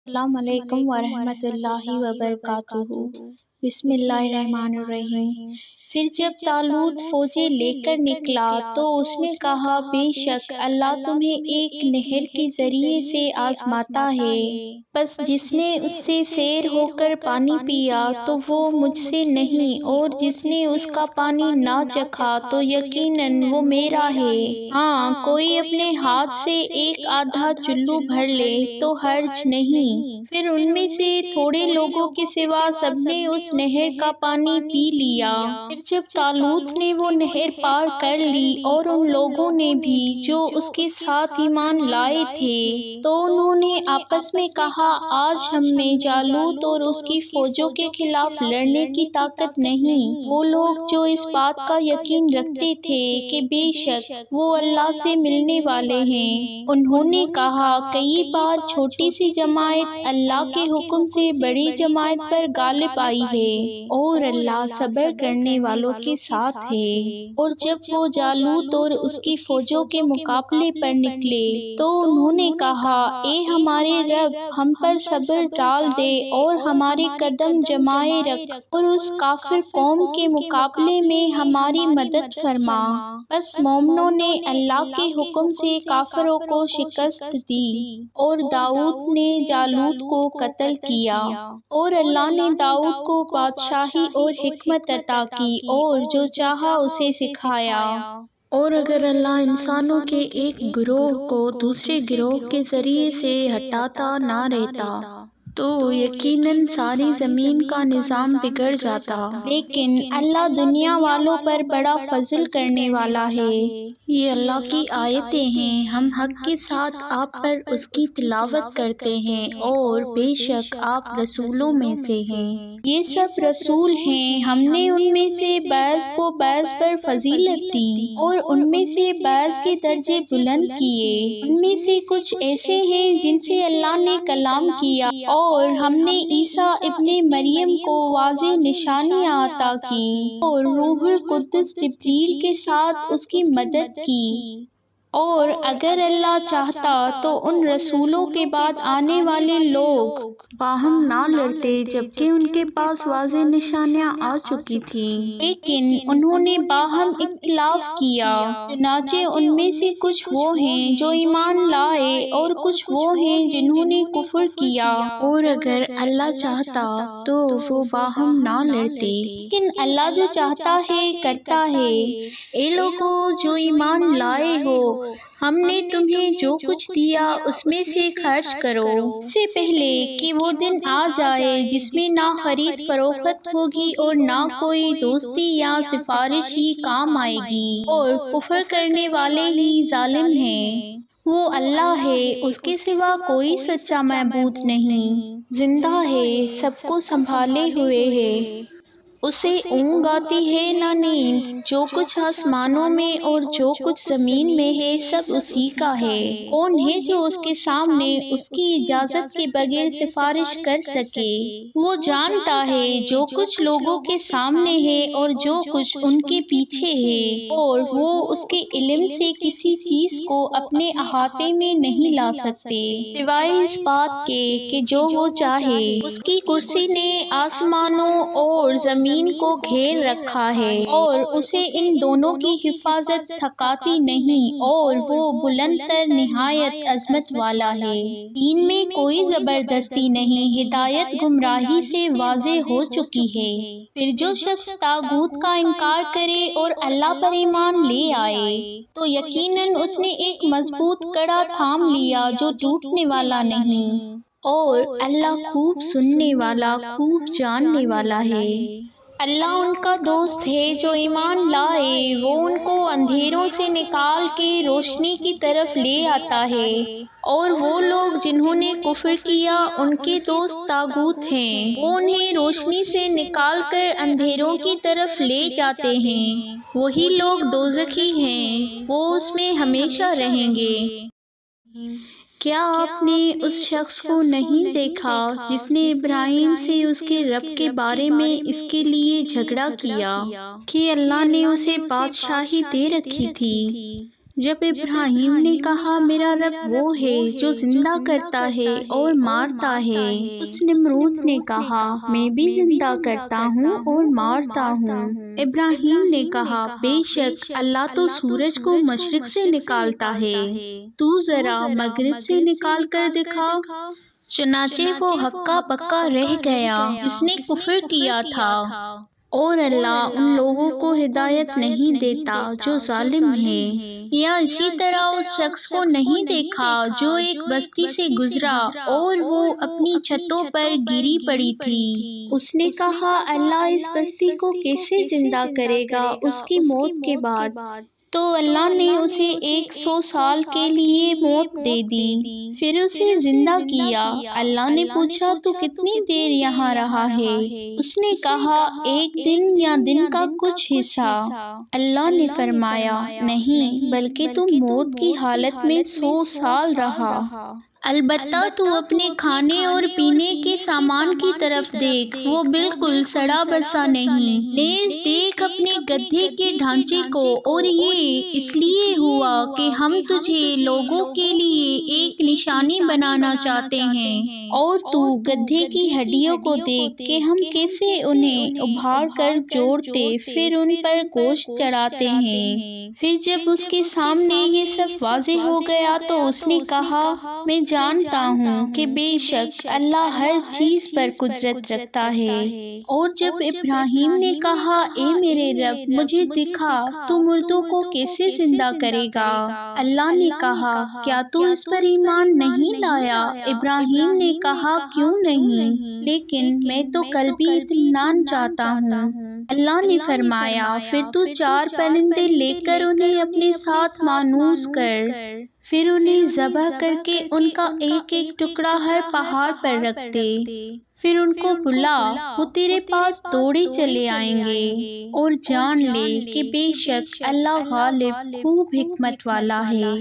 السلام علیکم ورحمۃ اللہ وبرکاتہ۔ بسم اللہ الرحمن الرحیم۔ پھر جب طالوت فوجیں لے کر نکلا تو اس نے کہا، بے شک اللہ تمہیں ایک نہر کے ذریعے سے آزماتا ہے، بس جس نے اس سے سیر ہو کر پانی پیا تو وہ مجھ سے نہیں، اور جس نے اس کا پانی نہ چکھا تو یقیناً وہ میرا ہے۔ ہاں، کوئی اپنے ہاتھ سے ایک آدھا چلو بھر لے تو حرج نہیں۔ پھر ان میں سے تھوڑے لوگوں کے سوا سب نے اس نہر کا پانی پی لیا۔ پھر جب طالوت نے وہ نہر پار کر لی اور ان لوگوں نے بھی جو اس کے ساتھ ایمان لائے تھے، تو انہوں نے آپس میں کہا، آج ہم میں جالوت اور اس کی فوجوں کے خلاف لڑنے کی طاقت نہیں۔ وہ لوگ جو اس بات کا یقین رکھتے تھے کہ بے شک وہ اللہ سے ملنے والے ہیں، انہوں نے کہا، کئی بار چھوٹی سی جماعت اللہ کے حکم سے بڑی جماعت پر غالب آئی ہے، اور اللہ صبر کرنے والوں کے ساتھ ہے۔ اور جب وہ جالوت اور اس کی فوجوں کے مقابلے پر نکلے تو انہوں نے کہا، اے ہمارے رب، ہم پر صبر ڈال دے اور ہمارے قدم جمائے رکھ، اور اس کافر قوم کے مقابلے میں ہماری مدد فرما۔ بس مومنوں نے اللہ کے حکم سے کافروں کو شکست دی، اور داؤد نے جالوت کو قتل کیا، اور اللہ نے داؤد کو بادشاہی اور حکمت عطا کی، اور جو چاہا اسے سکھایا۔ اور اگر اللہ انسانوں کے ایک گروہ کو دوسرے گروہ کے ذریعے سے ہٹاتا نہ رہتا تو یقیناً ساری زمین کا نظام بگڑ جاتا، لیکن اللہ دنیا والوں پر بڑا فضل کرنے والا ہے۔ یہ اللہ کی آیتیں ہیں، ہم حق کے ساتھ آپ پر اس کی تلاوت کرتے ہیں، اور بے شک آپ رسولوں میں سے ہیں۔ یہ سب رسول ہیں، ہم نے ان میں سے بعض کو بعض پر فضیلت دی، اور ان میں سے بعض کے درجے بلند کیے۔ ان میں سے کچھ ایسے ہیں جن سے اللہ نے کلام کیا، اور ہم نے عیسیٰ ابن مریم کو واضح نشانیاں عطا کیں، اور روح القدس جبریل کے ساتھ اس کی مدد کی۔ اور اگر اللہ چاہتا تو ان رسولوں کے بعد آنے والے لوگ باہم نہ لڑتے، جبکہ ان کے پاس واضح نشانیاں آ چکی تھیں، لیکن انہوں نے باہم اختلاف کیا۔ چنانچہ ان میں سے کچھ وہ ہیں جو ایمان لائے، اور کچھ وہ ہیں جنہوں نے کفر کیا۔ اور اگر اللہ چاہتا تو وہ باہم نہ لڑتے، لیکن اللہ جو چاہتا ہے کرتا ہے۔ اے لوگوں جو ایمان لائے ہو، ہم نے تمہیں جو کچھ دیا اس میں سے خرچ کرو، اس سے پہلے کہ وہ دن آ جائے جس میں نہ خرید فروخت ہوگی اور نہ کوئی دوستی یا سفارش ہی کام آئے گی، اور کفر کرنے والے ہی ظالم ہیں۔ وہ اللہ ہے، اس کے سوا کوئی سچا معبود نہیں، زندہ ہے، سب کو سنبھالے ہوئے ہے، اسے اونگ آتی ہے نہ نیند، جو کچھ آسمانوں میں اور جو کچھ زمین میں ہے سب اسی کا ہے۔ کون ہے جو اس کے سامنے اس کی اجازت کے بغیر سفارش کر سکے؟ وہ جانتا ہے جو کچھ لوگوں کے سامنے ہے اور جو کچھ ان کے پیچھے ہے، اور وہ اس کے علم سے کسی چیز کو اپنے احاطے میں نہیں لا سکتے، سوائے اس بات کے کہ جو وہ چاہے۔ اس کی کرسی نے آسمانوں اور زمین کو گھیر رکھا ہے، اور اسے ان دونوں کی حفاظت تھکاتی نہیں، اور وہ بلند تر نہایت عظمت والا ہے۔ دین میں کوئی زبردستی نہیں، ہدایت گمراہی سے واضح ہو چکی ہے۔ پھر جو شخص طاغوت کا انکار کرے اور اللہ پر ایمان لے آئے تو یقیناً اس نے ایک مضبوط کڑا تھام لیا جو ٹوٹنے والا نہیں، اور اللہ خوب سننے والا، خوب جاننے والا ہے۔ اللہ ان کا دوست ہے جو ایمان لائے، وہ ان کو اندھیروں سے نکال کے روشنی کی طرف لے آتا ہے، اور وہ لوگ جنہوں نے کفر کیا ان کے دوست طاغوت ہیں، وہ انہیں روشنی سے نکال کر اندھیروں کی طرف لے جاتے ہیں، وہی لوگ دوزخی ہیں، وہ اس میں ہمیشہ رہیں گے۔ کیا آپ نے اس شخص کو نہیں دیکھا جس نے ابراہیم سے اس کے رب کے بارے میں اس کے لیے جھگڑا کیا کہ اللہ نے اسے بادشاہی دے رکھی تھی؟ جب ابراہیم نے کہا میرا رب وہ ہے جو زندہ کرتا ہے اور مارتا ہے، اس نمرود نے کہا میں بھی زندہ کرتا ہوں اور مارتا ہوں۔ ابراہیم نے کہا بے شک اللہ تو سورج کو مشرق سے نکالتا ہے، تو ذرا مغرب سے نکال کر دکھا۔ چنانچہ وہ ہکا بکا رہ گیا جس نے کفر کیا تھا، اور اللہ ان لوگوں کو ہدایت نہیں دیتا جو ظالم ہیں۔ یا اسی طرح اس شخص کو نہیں دیکھا جو ایک بستی سے گزرا اور وہ اپنی چھتوں پر گری پڑی تھی۔ اس نے کہا اللہ اس بستی کو کیسے زندہ کرے گا اس کی موت کے بعد؟ تو اللہ نے اسے 100 سال کے لیے موت دے دی، پھر اسے زندہ کیا۔ اللہ نے پوچھا تو کتنی دیر یہاں رہا ہے؟ اس نے کہا 1 دن یا دن کا کچھ حصہ۔ اللہ نے فرمایا نہیں بلکہ تم موت کی حالت میں 100 سال رہا۔ البتہ تو اپنے کھانے اور پینے کے سامان کی طرف دیکھ، وہ بالکل سڑا بسا نہیں۔ نیز دیکھ اپنے گدھے کے ڈھانچے کو، اور یہ اس لیے ہوا کہ ہم تجھے لوگوں کے لیے ایک نشانی بنانا چاہتے ہیں، اور تو گدھے کی ہڈیوں کو دیکھ کہ ہم کیسے انہیں ابھار کر جوڑتے پھر ان پر گوشت چڑھاتے ہیں۔ پھر جب اس کے سامنے یہ سب واضح ہو گیا تو اس نے کہا میں جانتا ہوں کہ بے شک اللہ ہر چیز پر قدرت رکھتا ہے۔ اور جب ابراہیم نے کہا اے میرے رب مجھے دکھا تو مردوں کو کیسے زندہ کرے گا؟ اللہ نے کہا کیا تو اس پر ایمان نہیں لایا؟ ابراہیم نے کہا کیوں نہیں، لیکن میں تو قلبی اطمینان چاہتا ہوں۔ اللہ نے فرمایا پھر تو 4 پرندے لے کر انہیں اپنے ساتھ مانوس کر، پھر انہیں ذبح کر کے ان کا ایک ایک ٹکڑا ہر پہاڑ پر رکھ دے، پھر ان کو بلا، وہ تیرے پاس دوڑے چلے آئیں گے، اور جان لے کہ بے شک اللہ غالب خوب حکمت والا ہے۔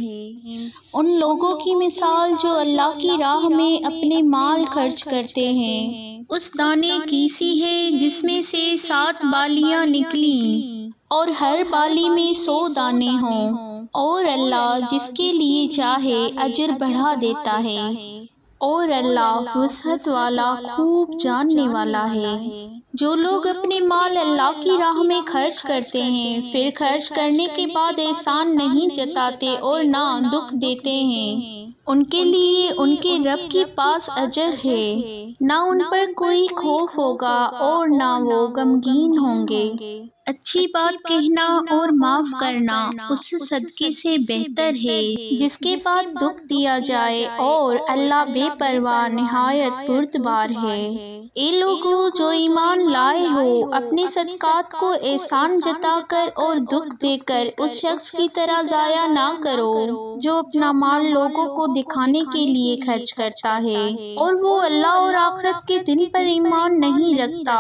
ان لوگوں کی مثال جو اللہ کی راہ میں اپنے مال خرچ کرتے ہیں، اس دانے کی سی ہے جس میں سے 7 بالیاں نکلیں اور ہر بالی میں 100 دانے ہوں، اور اللہ جس کے لیے چاہے اجر بڑھا دیتا ہے، اور اللہ وسعت والا خوب جاننے والا ہے۔ جو لوگ اپنے مال اللہ کی راہ میں خرچ کرتے ہیں پھر خرچ کرنے کے بعد احسان نہیں جتاتے اور نہ دکھ دیتے ہیں، ان کے لیے ان کے رب کے پاس اجر ہے، نہ ان پر کوئی خوف ہوگا اور نہ وہ غمگین ہوں گے۔ اچھی بات کہنا اور معاف کرنا اس صدقے سے بہتر ہے جس کے بعد دکھ دیا جائے، اور اللہ بے پرواہ نہایت بردبار ہے۔ اے لوگو جو ایمان لائے ہو، اپنے صدقات کو احسان جتا کر اور دکھ دے کر اس شخص کی طرح ضائع نہ کرو جو اپنا مال لوگوں کو دکھانے کے لیے خرچ کرتا ہے، اور وہ اللہ اور آخرت کے دن پر ایمان نہیں رکھتا،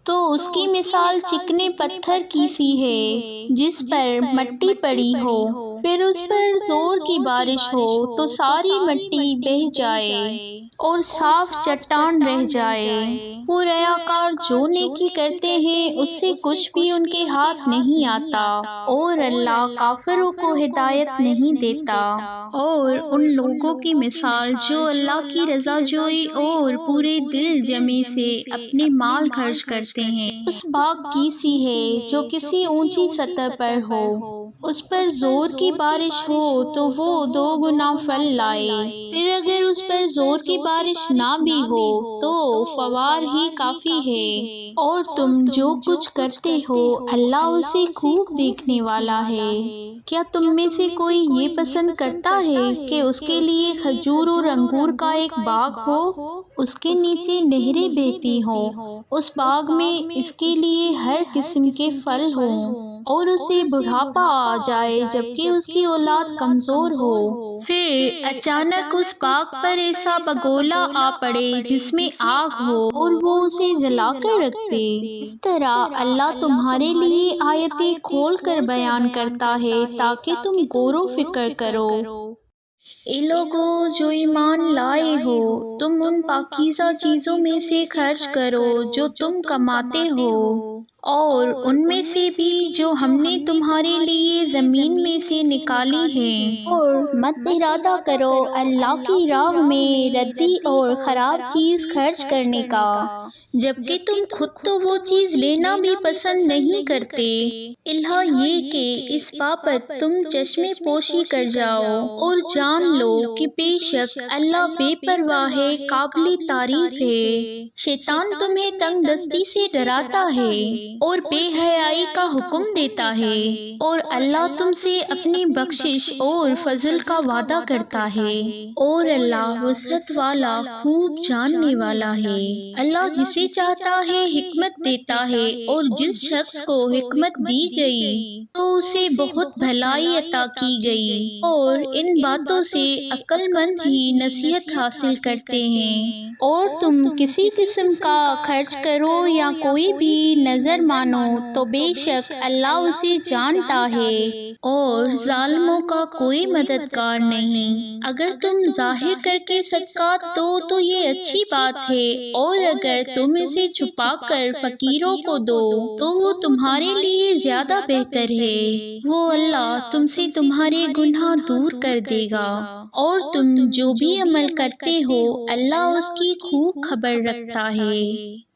تو اس کی مثال چکنے پتھر کی سی ہے جس پر مٹی پڑی ہو، پھر اس پر زور کی بارش ہو تو ساری مٹی بہہ جائے اور صاف چٹان رہ جائے۔ وہ ریاکار جو نیکی کرتے ہیں اس سے کچھ بھی ان کے ہاتھ نہیں آتا، اور اللہ کافروں کو ہدایت نہیں دیتا۔ اور ان لوگوں کی مثال جو اللہ کی رضا جوئی اور پورے دل جمی سے اپنے مال خرچ کرتے ہیں، اس باغ کی سی ہے جو کسی اونچی سطح پر ہو، اس پر زور کی بارش ہو تو وہ 2 گنا پھل لائے، پھر اگر اس پر زور کی بارش نہ بھی ہو تو فوار ہی کافی ہے، اور تم جو کچھ کرتے ہو اللہ اسے خوب دیکھنے والا ہے۔ کیا تم میں سے کوئی یہ پسند کرتا ہے کہ اس کے لیے کھجور اور انگور کا ایک باغ ہو، اس کے نیچے نہریں بہتی ہوں، اس باغ میں اس کے لیے ہر قسم کے پھل ہوں، اور اسے بڑھاپا آ جائے جبکہ اس کی اولاد کمزور ہو، پھر اچانک اس باغ پر ایسا بگولا آ پڑے جس میں آگ ہو اور وہ اسے جلا کر رکھ دے؟ اس طرح اللہ تمہارے لیے آیتیں کھول کر بیان کرتا ہے تاکہ تم غور و فکر کرو۔ اے لوگو جو ایمان لائے ہو، تم ان پاکیزہ چیزوں میں سے خرچ کرو جو تم کماتے ہو، اور ان میں سے بھی جو ہم نے تمہارے لیے زمین میں سے نکالی ہیں۔ اور مت ارادہ کرو اللہ کی راہ میں ردی اور خراب چیز خرچ کرنے کا، جبکہ تم خود تو وہ چیز لینا بھی پسند نہیں کرتے، الا یہ کہ اس بابت تم چشمے پوشی کر جاؤ، اور جان لو کہ بے شک اللہ بے پرواہ ہے، قابل تعریف ہے۔ شیطان تمہیں تنگ دستی سے ڈراتا ہے اور بے حیائی کا حکم دیتا ہے، اور اللہ تم سے اپنی بخشش اور فضل کا وعدہ کرتا ہے، اور اللہ وسعت والا خوب جاننے والا ہے۔ اللہ جسے چاہتا ہے حکمت دیتا ہے، اور جس شخص کو حکمت دی گئی تو اسے بہت بھلائی عطا کی گئی، اور ان باتوں سے عقل مند ہی نصیحت حاصل کرتے ہیں۔ اور تم کسی قسم کا خرچ کرو یا کوئی بھی نظر مانو تو بے شک اللہ اسے جانتا ہے، اور ظالموں کا کوئی مددگار نہیں۔ اگر تم ظاہر کر کے صدقات دو تو یہ اچھی بات ہے، اور اگر تم اسے چھپا کر فقیروں کو دو تو وہ تمہارے لیے زیادہ بہتر ہے، وہ اللہ تم سے تمہارے گناہ دور کر دے گا، اور تم جو بھی عمل کرتے ہو اللہ اس کی خوب خبر رکھتا ہے۔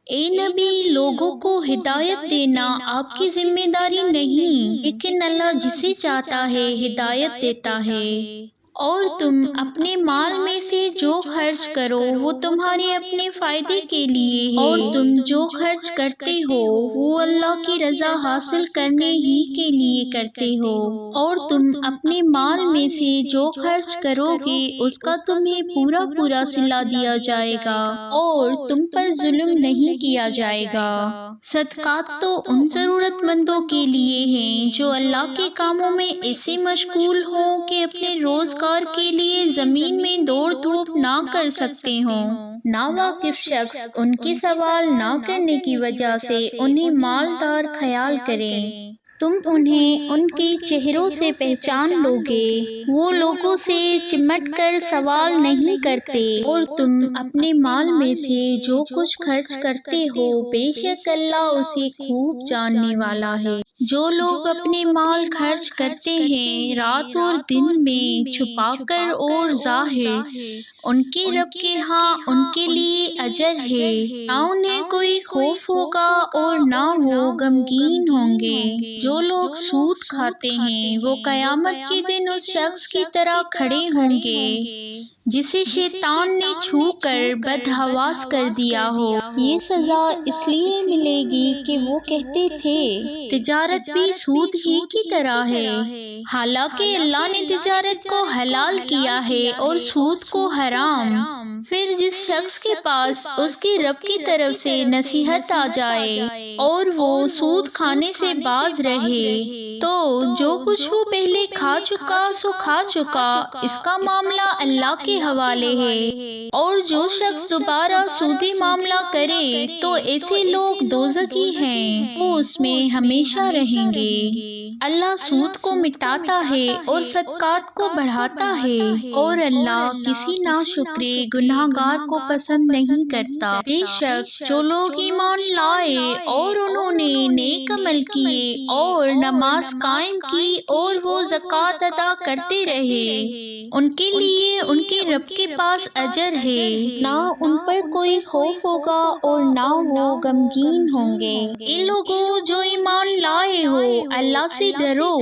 اے نبی، لوگوں کو ہدایت دینا آپ کی ذمہ داری نہیں، لیکن اللہ جسے چاہتا ہے ہدایت دیتا ہے۔ اور تم اپنے مال میں سے جو خرچ کرو وہ تمہارے اپنے فائدے کے لیے ہے، اور تم جو خرچ کرتے ہو وہ اللہ کی رضا حاصل کرنے ہی کے لیے کرتے ہو، اور تم اپنے مال میں سے جو خرچ کرو گے اس کا تمہیں پورا پورا صلہ دیا جائے گا، اور تم پر ظلم نہیں کیا جائے گا۔ صدقات تو ان ضرورت مندوں کے لیے ہیں جو اللہ کے کاموں میں ایسے مشغول ہوں کہ اپنے روزگار کے لیے زمین میں دوڑ دھوپ نہ کر سکتے ہوں۔ ناواقف شخص ان کے سوال نہ کرنے کی وجہ سے انہیں مالدار خیال کریں۔ تم انہیں ان کے چہروں سے پہچان لوگے، وہ لوگوں سے چمٹ کر سوال نہیں کرتے، اور تم اپنے مال میں سے جو کچھ خرچ کرتے ہو بے شک اللہ اسے خوب جاننے والا ہے۔ جو لوگ اپنے مال خرچ کرتے ہیں رات اور دن میں، چھپا کر اور ظاہر، ان کے رب کے ہاں ان کے لیے اجر ہے، نہ انہیں کوئی خوف ہوگا اور نہ وہ غمگین ہوں گے۔ جو لوگ سود کھاتے ہیں وہ قیامت کے دن اس شخص کی طرح کھڑے ہوں گے جسے شیطان نے چھو کر بدحواس کر دیا ہو۔ یہ سزا اس لیے ملے گی کہ وہ کہتے تھے تجارت بھی سود ہی کی طرح ہے، حالانکہ اللہ نے تجارت کو حلال کیا ہے اور سود کو حرام۔ پھر جس شخص کے پاس اس کے رب کی طرف سے نصیحت آ جائے اور وہ سود کھانے سے باز رہے تو جو کچھ وہ پہلے کھا چکا سو کھا چکا، اس کا معاملہ اللہ کے حوالے ہے، اور جو شخص دوبارہ سودی معاملہ کرے تو ایسے لوگ دوزخی ہیں، وہ اس میں ہمیشہ رہیں گے۔ اللہ سود کو مٹاتا ہے اور صدقات کو بڑھاتا ہے، اور اللہ کسی ناشکرے گناہگار کو پسند نہیں کرتا۔ بے شک جو لوگ ایمان لائے اور انہوں نے نیک عمل کیے اور نماز قائم کی اور وہ زکوٰۃ ادا کرتے رہے، ان کے لیے ان کے رب کے پاس اجر ہے، نہ ان پر کوئی خوف ہوگا اور نہ وہ غمگین ہوں گے۔ اے لوگوں جو ایمان لائے ہو اللہ سے ڈرو،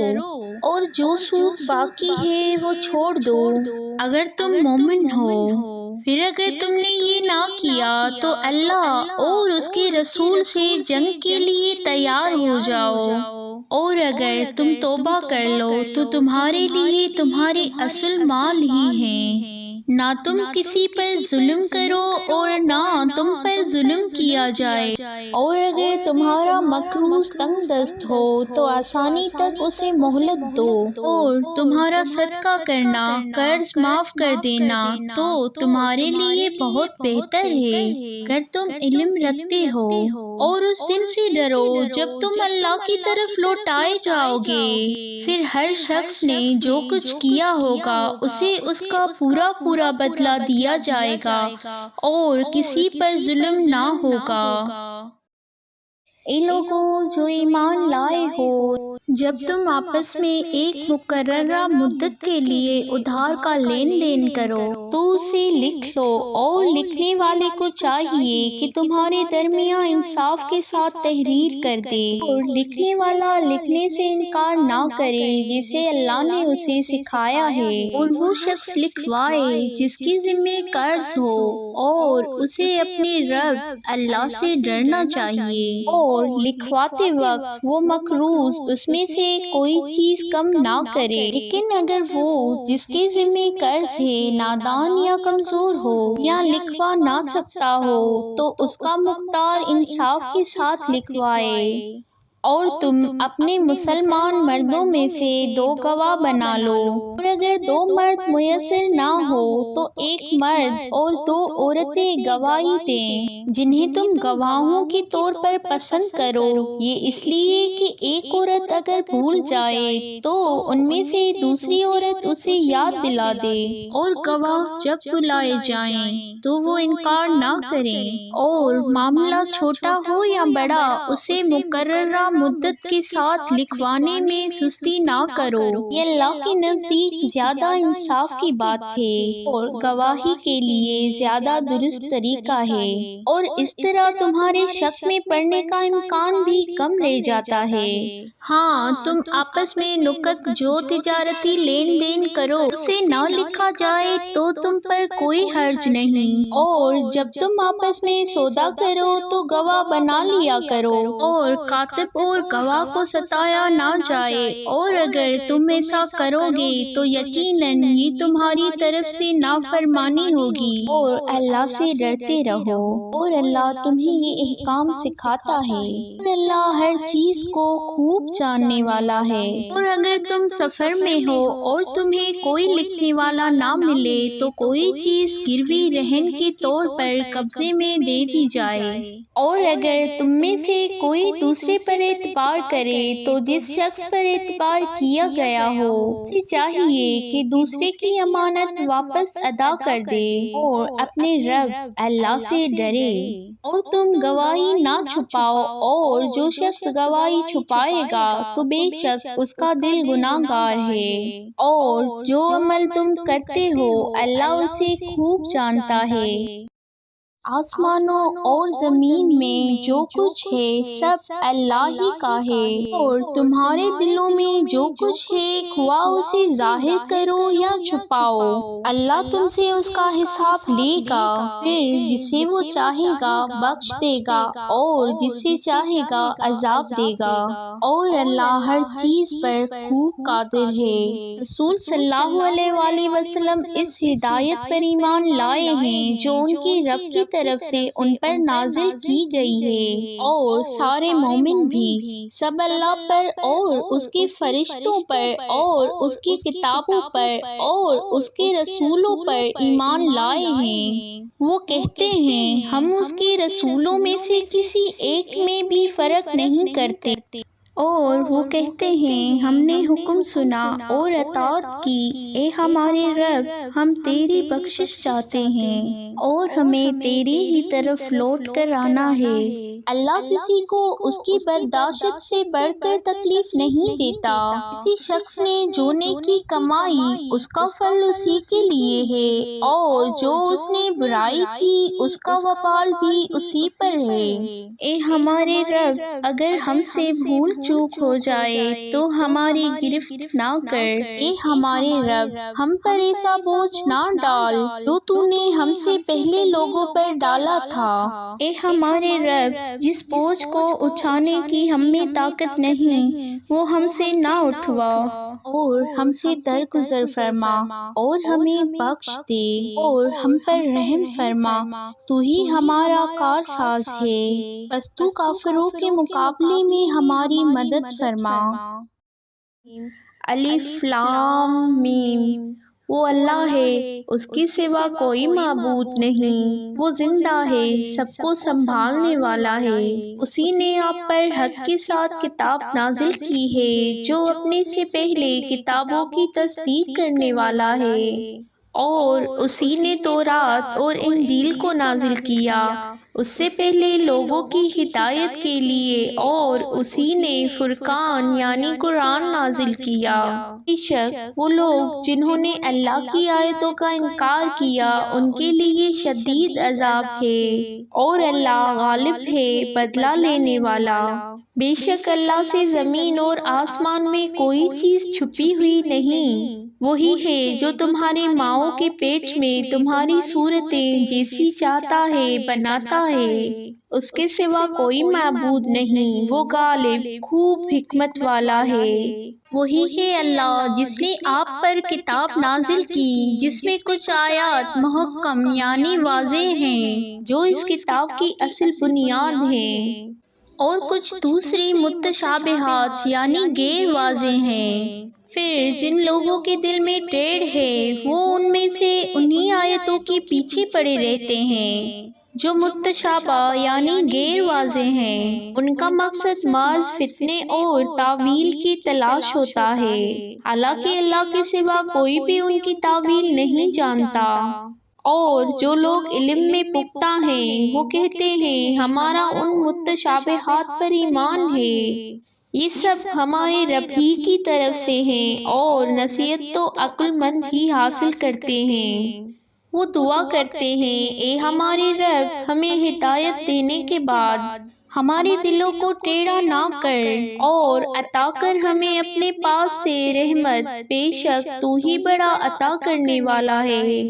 اور جو سود باقی ہے وہ چھوڑ دو اگر تم مومن ہو۔ پھر اگر تم نے یہ نہ کیا تو اللہ اور اس کے رسول سے جنگ کے لیے تیار ہو جاؤ، اور اگر تم توبہ کر لو تو تمہارے لیے تمہارے اصل مال ہی ہیں، نہ تم کسی پر ظلم کرو اور نہ تم پر ظلم کیا جائے، اور اگر تمہارا مقروض تنگ دست ہو تو آسانی تک اسے مہلت دو، اور تمہارا صدقہ کرنا، قرض معاف کر دینا تو تمہارے لیے بہت بہتر ہے اگر تم علم رکھتے ہو، اور اس دن سے ڈرو جب تم اللہ کی طرف لوٹائے جاؤ گے، پھر ہر شخص نے جو کچھ کیا ہوگا اسے اس کا پورا بدلہ دیا جائے گا، اور کسی پر ظلم نہ ہوگا۔ اے لوگوں جو ایمان لائے ہو، جب تم آپس میں ایک مقررہ مدت کے لیے ادھار کا لین دین کرو تو اسے لکھ لو، اور لکھنے والے کو چاہیے کہ تمہارے درمیان انصاف کے ساتھ تحریر کر دے، اور لکھنے والا لکھنے سے انکار نہ کرے جسے اللہ نے اسے سکھایا ہے، اور وہ شخص لکھوائے جس کی ذمہ قرض ہو، اور اسے اپنے رب اللہ سے ڈرنا چاہیے، اور لکھواتے وقت وہ مقروض اس میں سے کوئی چیز کم نہ کرے، لیکن اگر وہ جس کے ذمہ قرض ہے نادان یا کمزور ہو یا لکھوا نہ سکتا ہو تو اس کا مختار انصاف کے ساتھ لکھوائے، اور تم اپنے مسلمان مردوں میں سے 2 گواہ بنا لو، اور اگر 2 مرد میسر نہ ہو تو 1 مرد اور 2 عورتیں گواہی دیں جنہیں تم گواہوں کے طور پر پسند کرو، یہ اس لیے کہ ایک عورت اگر بھول جائے تو ان میں سے دوسری عورت اسے یاد دلا دے، اور گواہ جب بلائے جائیں تو وہ انکار نہ کریں، اور معاملہ چھوٹا ہو یا بڑا اسے مقررہ مدت کے ساتھ لکھوانے میں سستی نہ کرو، یہ اللہ کے نزدیک زیادہ انصاف کی بات ہے اور گواہی کے لیے زیادہ درست طریقہ ہے، اور اس طرح تمہارے شک میں پڑنے کا امکان بھی کم رہ جاتا ہے۔ ہاں، تم آپس میں نقد جو تجارتی لین دین کرو اسے نہ لکھا جائے تو تم پر کوئی حرج نہیں، اور جب تم آپس میں سودا کرو تو گواہ بنا لیا کرو، اور کاتب اور گواہ کو ستایا نہ جائے، اور اگر تم ایسا کرو گے تو یقیناً یہ تمہاری طرف سے نافرمانی ہوگی، اور اللہ سے ڈرتے رہو، اور اللہ تمہیں یہ احکام سکھاتا ہے، اور اللہ ہر چیز کو خوب جاننے والا ہے۔ اور اگر تم سفر میں ہو اور تمہیں کوئی لکھنے والا نہ ملے تو کوئی چیز گروی رہن کے طور پر قبضے میں دے دی جائے، اور اگر تم میں سے کوئی دوسرے پر اعتبار کرے تو جس شخص پر اعتبار کیا گیا ہو اسے چاہیے کہ دوسرے کی امانت واپس ادا کر دے، اور اپنے رب اللہ سے ڈرے، اور تم گواہی نہ چھپاؤ، اور جو شخص گواہی چھپائے گا تو بے شک اس کا دل گناہ گار ہے، اور جو عمل تم کرتے ہو اللہ اسے خوب جانتا ہے۔ آسمانوں اور زمین میں جو کچھ ہے سب اللہ ہی کا ہے، اور تمہارے دلوں میں جو کچھ ہے خواہ اسے ظاہر کرو یا چھپاؤ اللہ تم سے اس کا حساب لے گا، پھر جسے وہ چاہے گا بخش دے گا اور جسے چاہے گا عذاب دے گا، اور اللہ ہر چیز پر خوب قادر ہے۔ رسول صلی اللہ علیہ وآلہ وسلم اس ہدایت پر ایمان لائے ہیں جو ان کی رب کی طرف سے ان پر نازل کی گئی ہے، اور سارے مومن بھی سب اللہ پر اور اس کے فرشتوں پر اور اس کی کتابوں پر اور اس کے رسولوں پر ایمان لائے ہیں۔ وہ کہتے ہیں ہم اس کے رسولوں میں سے کسی ایک میں بھی فرق نہیں کرتے، اور وہ کہتے ہیں ہم نے حکم سنا اور اطاعت کی، اے ہمارے رب ہم تیری بخشش چاہتے ہیں اور ہمیں تیری ہی طرف لوٹ کر آنا ہے۔ اللہ کسی کو اس کی برداشت سے بڑھ کر تکلیف نہیں دیتا، کسی شخص نے جو نیکی کمائی اس کا پھل اسی کے لیے ہے، اور جو اس نے برائی کی اس کا وبال بھی اسی پر ہے۔ اے ہمارے رب اگر ہم سے بھول چوک ہو جائے تو ہماری گرفت نہ کر، اے ہمارے رب ہم پر ایسا بوجھ نہ ڈال جو تو نے ہم سے پہلے لوگوں پر ڈالا تھا، اے ہمارے رب جس بوجھ کو اٹھانے کی ہم میں طاقت نہیں وہ ہم سے نہ اٹھوا، اور ہم سے درگزر فرما اور ہمیں بخش دے اور ہم پر رحم فرما، تو ہی ہمارا کارساز ہے، بس تو کافروں کے مقابلے میں ہماری مدد فرما۔ الف لام میم۔ وہ اللہ ہے، اس کے سوا کوئی معبود نہیں، وہ زندہ ہے، سب کو سنبھالنے والا ہے، اسی نے آپ پر حق کے ساتھ کتاب نازل کی ہے جو اپنے سے پہلے کتابوں کی تصدیق کرنے والا ہے، اور اسی نے تورات اور انجیل کو نازل کیا اس سے پہلے لوگوں کی ہدایت کے لیے اور اسی نے فرقان یعنی قرآن نازل کیا۔ بے شک وہ لوگ جنہوں نے اللہ کی آیتوں کا انکار کیا ان کے لیے شدید عذاب ہے، اور اللہ غالب ہے، بدلہ لینے والا۔ بے شک اللہ سے زمین اور آسمان میں کوئی چیز چھپی ہوئی نہیں، وہی ہے جو تمہاری ماؤں کے پیٹ میں تمہاری صورتیں جیسی چاہتا ہے بناتا ہے، اس کے سوا کوئی معبود نہیں، وہ غالب خوب حکمت والا ہے۔ وہی ہے اللہ جس نے آپ پر کتاب نازل کی جس میں کچھ آیات محکم یعنی واضح ہیں جو اس کتاب کی اصل بنیاد ہیں، اور کچھ دوسری متشابہات یعنی غیر واضح ہیں۔ پھر جن لوگوں کے دل میں ٹیڑھ ہے وہ ان میں سے انہی آیتوں کے پیچھے پڑے رہتے ہیں جو متشابہ یعنی غیر واضح ہیں، ان کا مقصد محض فتنے اور تاویل کی تلاش ہوتا ہے، حالانکہ اللہ کے سوا کوئی بھی ان کی تاویل نہیں جانتا۔ اور جو لوگ علم میں پختہ ہیں وہ کہتے ہیں ہمارا ان متشابہات پر ایمان ہے، یہ سب ہمارے رب ہی کی طرف سے ہیں، اور نصیحت تو عقل مند ہی حاصل کرتے ہیں۔ وہ دعا کرتے ہیں اے ہمارے رب ہمیں ہدایت دینے کے بعد ہمارے دلوں کو ٹیڑھا نہ کر، اور عطا کر ہمیں اپنے پاس سے رحمت، بے شک تو ہی بڑا عطا کرنے والا ہے۔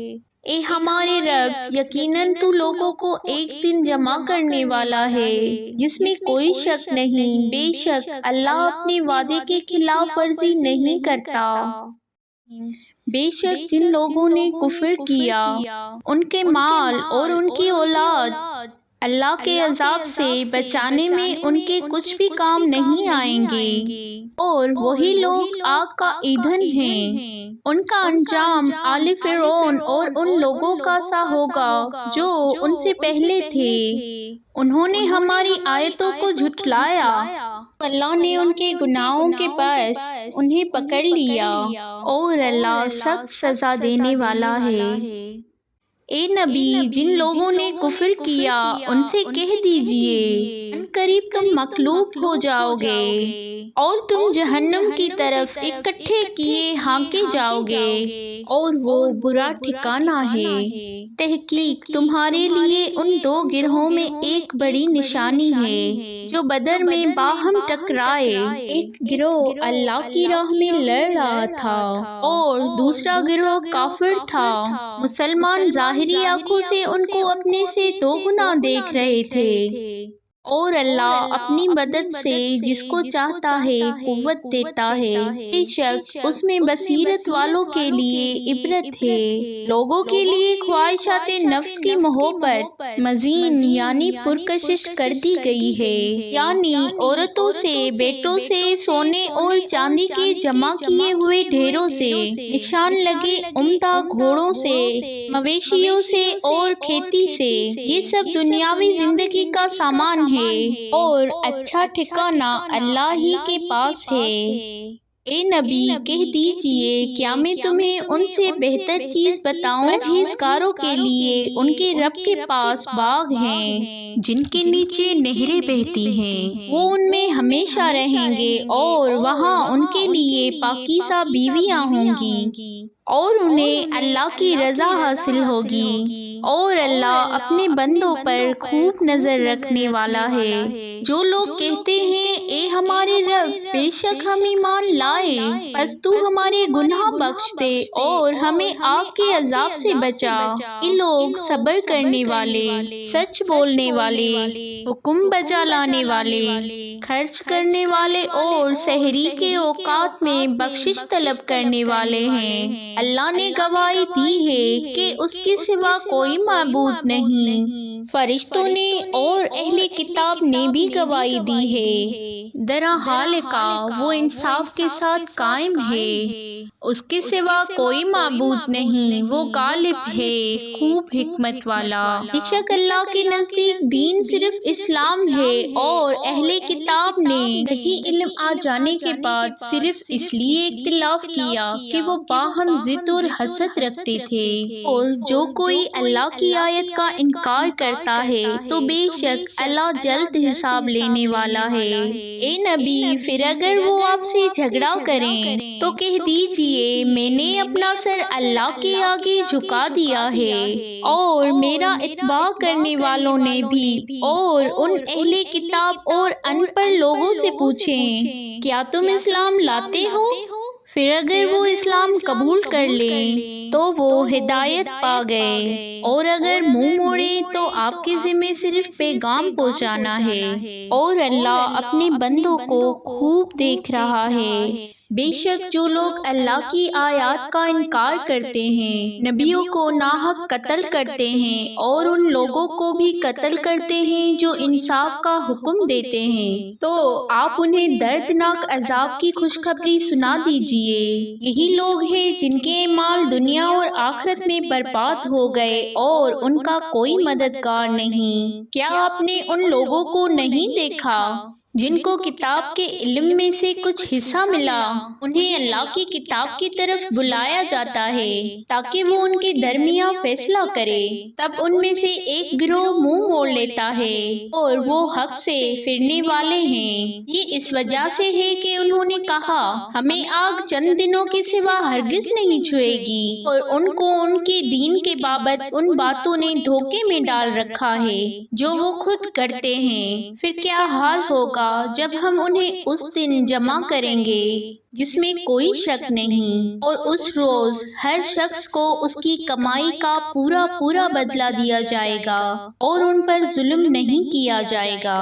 اے ہمارے رب یقیناً تو لوگوں کو ایک دن جمع کرنے والا ہے جس میں کوئی شک نہیں، بے شک اللہ اپنے وعدے کی خلاف ورزی نہیں کرتا۔ بے شک جن لوگوں نے کفر کیا ان کے مال اور ان کی اولاد اللہ کے عذاب سے بچانے میں ان کے کچھ بھی کام نہیں آئیں گے، اور وہی لوگ آگ کا ایندھن ہیں۔ ان کا انجام آل فرعون اور ان لوگوں کا سا ہوگا جو ان سے پہلے تھے، انہوں نے ہماری آیتوں کو جھٹلایا، اللہ نے ان کے گناہوں کے باعث انہیں پکڑ لیا، اور اللہ سخت سزا دینے والا ہے۔ اے نبی جن لوگوں نے کفر کیا ان سے کہہ دیجئے ان قریب تم مغلوب ہو جاؤ گے اور تم جہنم کی طرف اکٹھے کیے ہانکے جاؤ گے، اور وہ برا ٹھکانہ ہے۔ تحقیق تمہارے لیے ان دو گروہوں میں ایک بڑی نشانی ہے جو بدر میں باہم ٹکرائے، ایک گروہ اللہ کی راہ میں لڑ رہا تھا اور دوسرا گروہ کافر تھا۔ مسلمان ظاہری آنکھوں سے ان کو اپنے سے دو گنا دیکھ رہے تھے، اور اللہ اپنی مدد سے جس کو چاہتا ہے قوت دیتا ہے، بے شک اس میں بصیرت والوں کے لیے عبرت ہے۔ لوگوں کے لیے خواہشات نفس کی محبت مزین یعنی پرکشش کر دی گئی ہے، یعنی عورتوں سے، بیٹوں سے، سونے اور چاندی کے جمع کیے ہوئے ڈھیروں سے، نشان لگے عمدہ گھوڑوں سے، مویشیوں سے اور کھیتی سے، یہ سب دنیاوی زندگی کا سامان ہے، اور اچھا ٹھکانہ اللہ ہی کے پاس ہے۔ اے نبی کہہ دیجئے کیا میں تمہیں ان سے بہتر چیز بتاؤں؟ پرہیزگاروں کے لیے ان کے رب کے پاس باغ ہیں جن کے نیچے نہریں بہتی ہیں، وہ ان میں ہمیشہ رہیں گے، اور وہاں ان کے لیے پاکیزہ بیویاں ہوں گی، اور انہیں اللہ کی رضا حاصل ہوگی، اور اللہ اپنے بندوں پر خوب نظر رکھنے والا ہے۔ جو لوگ کہتے ہیں اے ہمارے رب بے شک ہم ایمان لائے، بس تو ہمارے گناہ بخش دے اور ہمیں آگ کے عذاب سے بچا، یہ لوگ صبر کرنے والے، سچ بولنے والے، حکم بجا لانے والے، خرچ کرنے والے اور سحری کے اوقات میں بخشش طلب کرنے والے ہیں۔ اللہ نے گواہی دی ہے کہ اس کے سوا کوئی معبود نہیں، فرشتوں نے اور اہل کتاب نے بھی گواہی دی ہے، درا حال کا وہ انصاف کے ساتھ قائم ہے، اس کے سوا کوئی معبود نہیں، وہ غالب ہے، خوب حکمت والا۔ بے شک اللہ کے نزدیک دین صرف اسلام ہے، اور اہل کتاب کتاب نے صحیح علم آ جانے کے بعد صرف اس لیے اختلاف کیا کہ وہ باہم ضد اور حسد رکھتے تھے، اور جو کوئی اللہ کی آیت کا انکار کرتا ہے تو بے شک اللہ جلد حساب لینے والا ہے۔ اے نبی، پھر اگر وہ آپ سے جھگڑا کریں تو کہہ دیجئے میں نے اپنا سر اللہ کے آگے جھکا دیا ہے، اور میرا اتباع کرنے والوں نے بھی، اور ان اہل کتاب اور ان پڑھ لوگوں سے پوچھیں کیا تم اسلام لاتے ہو؟ پھر اگر وہ اسلام قبول کر لیں تو وہ ہدایت پا گئے، اور اگر منہ موڑیں تو آپ کے ذمہ صرف پیغام پہنچانا ہے، اور اللہ اپنے بندوں کو خوب دیکھ رہا ہے۔ بے شک جو لوگ اللہ کی آیات کا انکار کرتے ہیں، نبیوں کو ناحق قتل کرتے ہیں، اور ان لوگوں کو بھی قتل کرتے ہیں جو انصاف کا حکم دیتے ہیں، تو آپ انہیں دردناک عذاب کی خوشخبری سنا دیجئے۔ یہی لوگ ہیں جن کے اعمال دنیا اور آخرت میں برباد ہو گئے اور ان کا کوئی مددگار نہیں۔ کیا آپ نے ان لوگوں کو نہیں دیکھا جن کو کتاب کے علم میں سے کچھ حصہ ملا؟ انہیں اللہ کی کتاب کی طرف بلایا جاتا ہے تاکہ وہ ان کے درمیان فیصلہ کرے، تب ان میں سے ایک گروہ منہ موڑ لیتا ہے اور وہ حق سے پھرنے والے ہیں۔ یہ اس وجہ سے ہے کہ انہوں نے کہا ہمیں آگ چند دنوں کے سوا ہرگز نہیں چھوئے گی، اور ان کو ان کے دین کے بابت ان باتوں نے دھوکے میں ڈال رکھا ہے جو وہ خود کرتے ہیں۔ پھر کیا حال ہوگا جب ہم انہیں اس دن جمع کریں گے جس میں کوئی شک نہیں، اور اس روز ہر شخص کو اس کی کمائی کا پورا پورا بدلہ دیا جائے گا، اور ان پر ظلم نہیں کیا جائے گا۔